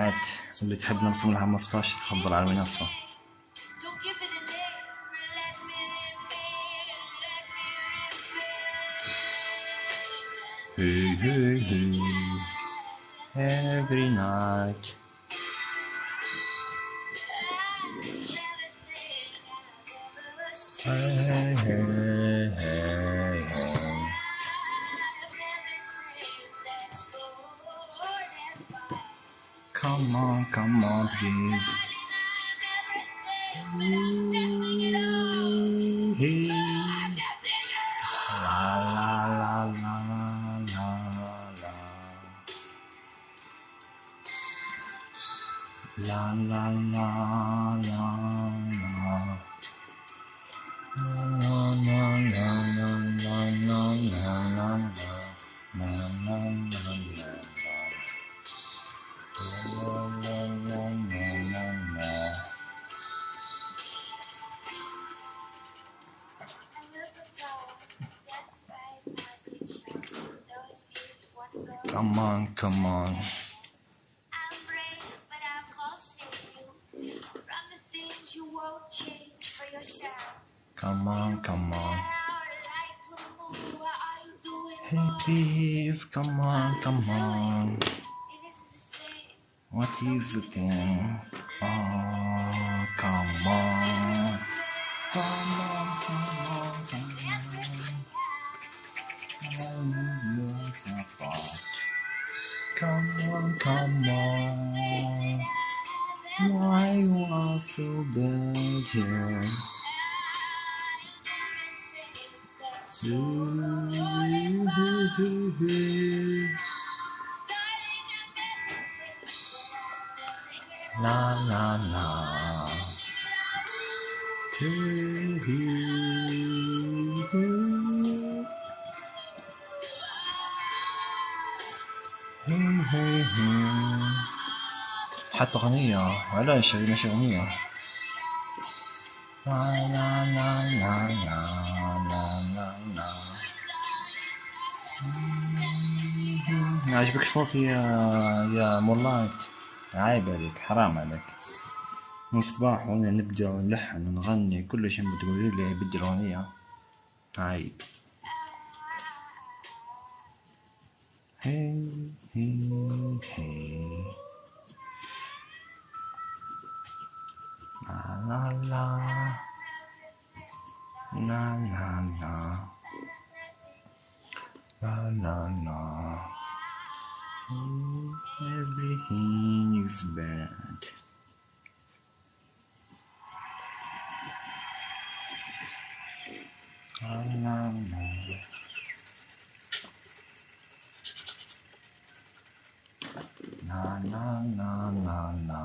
واللي تحب نرسم لها 15 تفضل على المنصة. Hey, hey, hey. Every night. Hey, hey, hey, hey, hey. Come on, please. Hey. La la la la la la. La la la la la. La la la la la la la la la la la. Come on. I'm brave, but I can't save you from the things you won't change for yourself. Come on. Like to move, what are you doing? Hey, please, come on. It isn't the same. What is the thing? Oh, come on. Come on. Why you are so bad here? La la la. حتى أغنية علاش ماشي أغنية. لا لا لا لا لا لا لا لا. ما عجبك صوتي يا مولاي؟ عيب عليك، حرام عليك. من الصباح وانا نبدا ونلحن ونغني كل شيء بتقولي لي بدي الأغنية، عيب. هي هي هي لا لا لا لا لا لا لا لا. Everything is bad. La la la. La la la la la.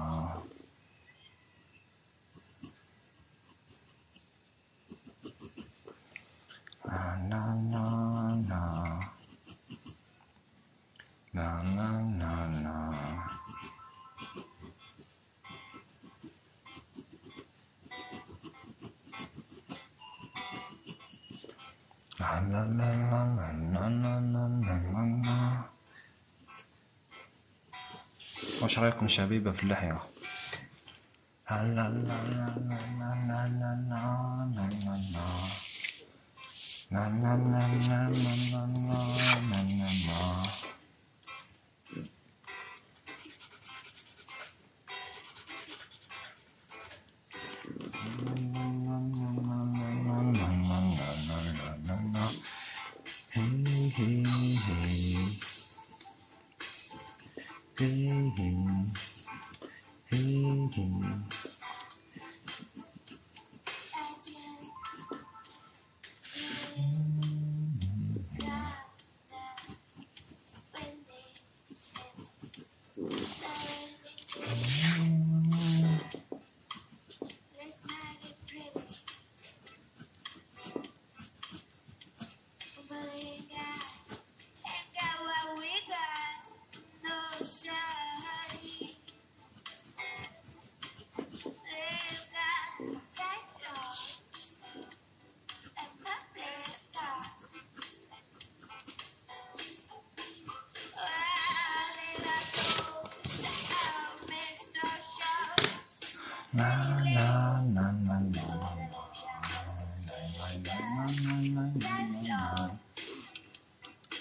La la la la. La la la la. La la la la la la la la. واش رايكم شبيبة في اللحية؟ لا لا لا لا لا لا لا لا لا لا لا. لا لا لا لا لا لا لا لا لا.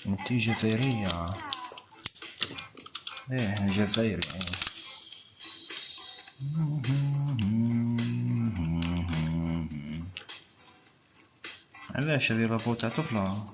انت جزائرية؟ ايه جزائري. علاش هادي لابو تاع طفلة؟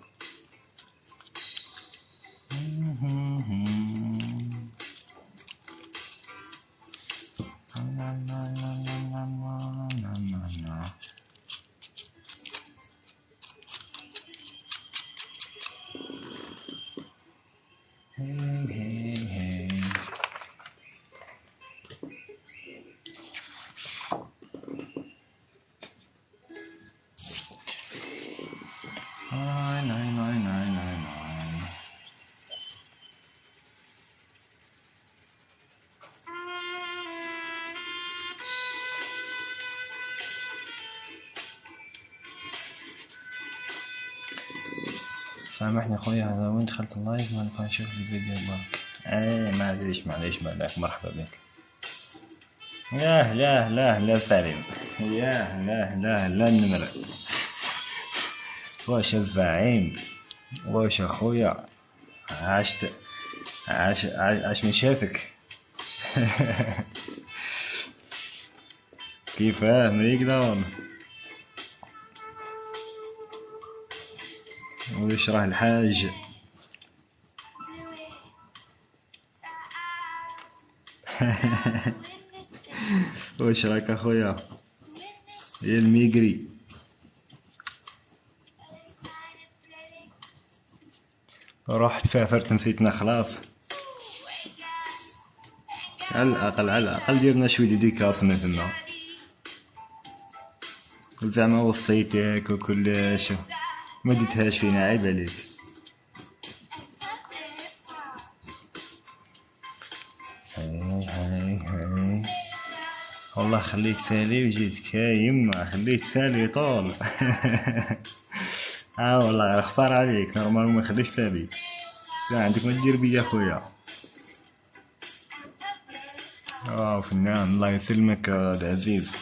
سامحني خويا، هذا وين دخلت اللايف ما نبقى نشوف الفيديو برك. معليش مالك، مرحبا بك. لا سليم. لا النمر. واش الزعيم؟ واش اخويا؟ عاش من شافك. كيفاه مريقدون؟ وش راه الحاج؟ واش راك اخويا يا الميقري؟ رحت سافرت نسيتنا خلاص. على الاقل ديرنا شويه ديديكاس من ثما، زعما وصيتك وكلش ما ديتهاش فينا، عيب عليك. هاي والله خليك سالي وجيت كايم، خليك سالي طول. والله خسارة عليك، نورمال ما خليك سالي، لا عندك ما تدير بيا خويا. فنان، الله يسلمك العزيز.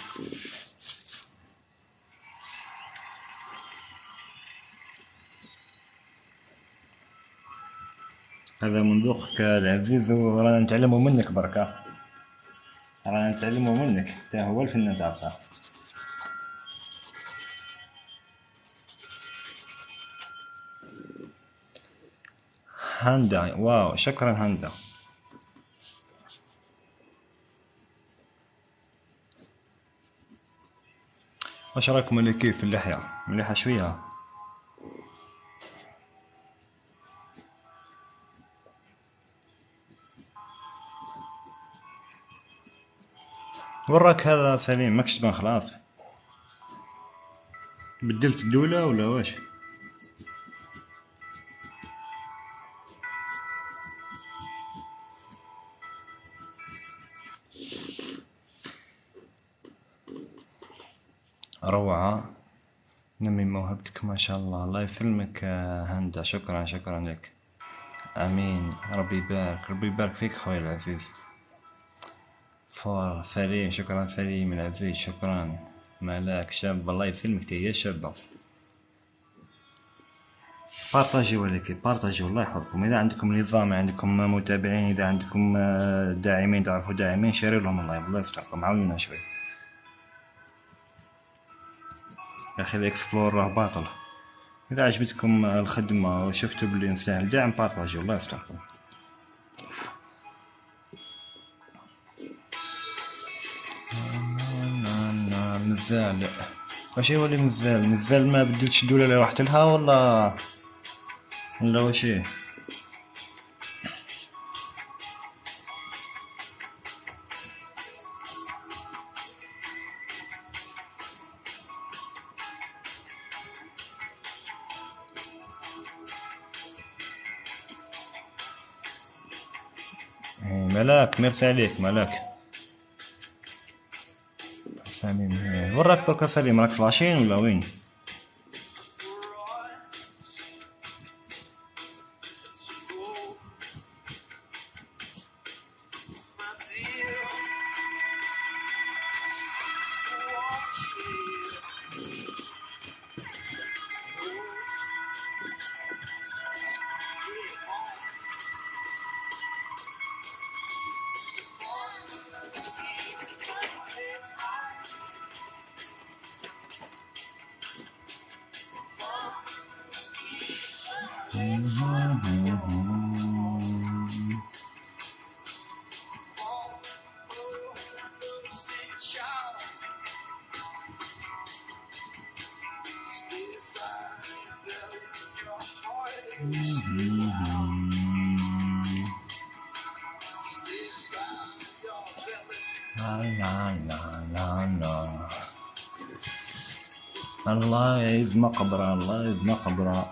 هذا من ذوقك العزيز، ورانا نتعلمو منك بركة، رانا نتعلمو منك، تا هو الفنان تاع الصح. هاندا، واو شكرا هاندا. واش راكم اللي كيف اللحية؟ مليحة شوية. وراك هذا سليم ماكش تبان خلاص؟ بدلت الدولة ولا واش؟ روعة، نمي موهبتك ما شاء الله، الله يسلمك هاندا، شكرا لك. امين، ربي يبارك فيك خويا العزيز. سليم، شكرا سليم العزيز، شكرا. مالك شاب، الله يسلمك تهي شابة. بارطاجي ولكن بارطاجي، الله يحفظكم. اذا عندكم نظام، عندكم متابعين، اذا عندكم داعمين، تعرفوا داعمين، شيروا لهم اللايف، الله يستركم، عاونونا شوي يا اخي. الاكسبلور راه باطل. اذا عجبتكم الخدمة وشفتوا بلي نستاهل دعم، بارطاجي، الله يستركم. مزال واش يولي مزال ما بدلتش الدولة اللي رحت لها ولا واشي؟ ملاك، ميرسي عليك ملاك. سليم، وين راك دركا سليم؟ راك في لاشين ولا وين؟ الله يعيد مقبرة، الله يعيد مقبرة.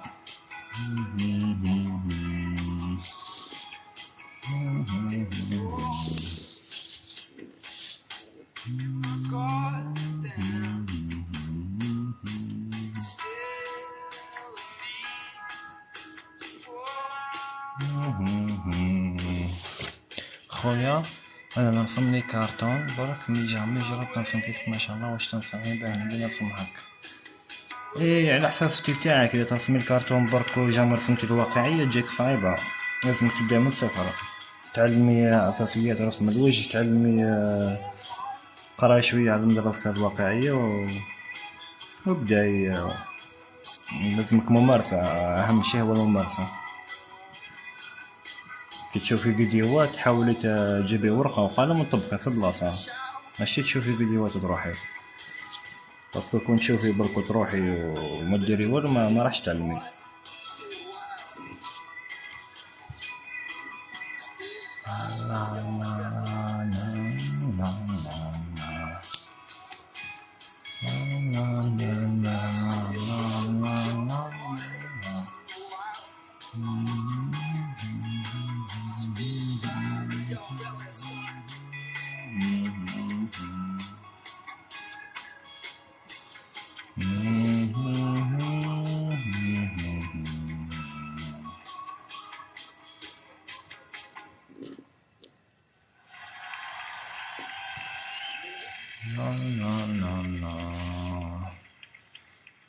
خويا انا نرسم لي كارتون برك ملي جربت نرسم كيف ما شاء الله واش تنصحني باه نبدا نرسم هكا. ايه على حسب الستيل تاعك، اذا ترسمي الكارتون برك وجا ما رسمتي الواقعية تجيك صعيبة، لازم تبدا من الصفر، تعلمي اساسيات رسم الوجه، تعلمي قراي شوية على المدرسة الواقعية وابداي. لازمك ممارسة، اهم شيء هو الممارسة. كي تشوفي فيديوهات حاولي تجيبي ورقة وقلم وطبقي في بلاصة، ماشي تشوفي فيديوهات وتروحي، باسكو كون تشوفي برك وتروحي وما ديري والو ما راحش تعلمي.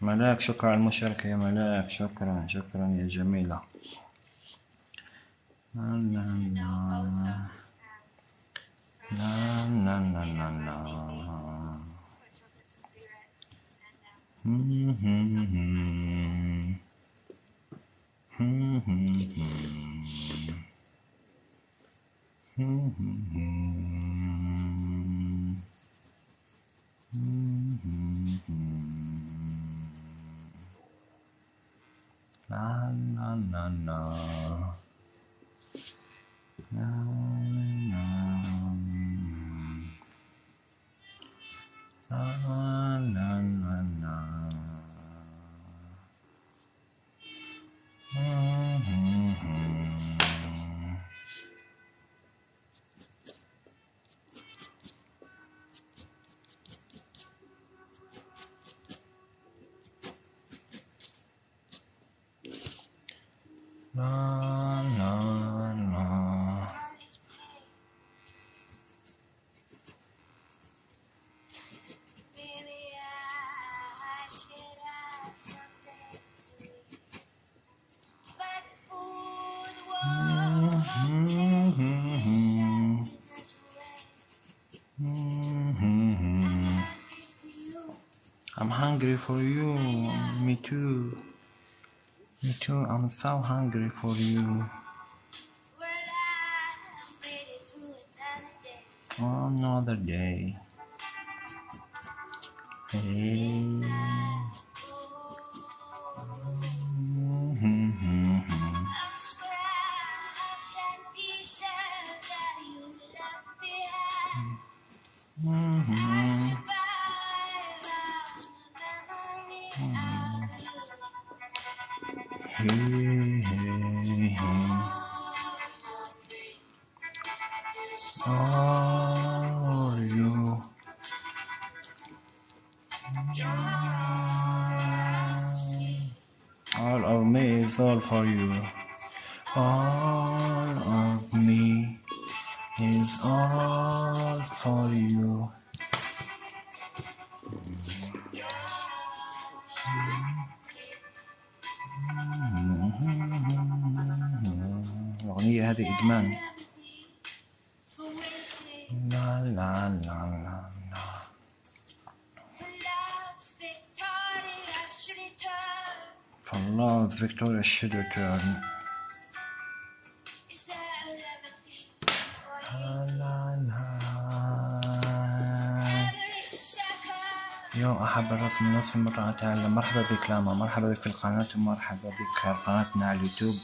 ملاك شكرا على المشاركة يا ملاك، شكرا شكرا يا جميلة. لا لا لا لا لا لا. لا لا لا لا. I'm hungry for you. Me too. Me too. I'm so hungry for you. Another day. Hey. Hey, hey, hey. All you. All of me is all for you. All of me is all for you. الأغنية هذه إدمان. لا لا لا لا لا. Verlor Victoria Schildertörn. Is there a lemon for every second? يو أحب الرسم نفسي مرة أتعلم. مرحبا بك لاما، مرحبا بك في القناة ومرحبا بك على قناتنا على اليوتيوب.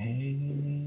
Hey.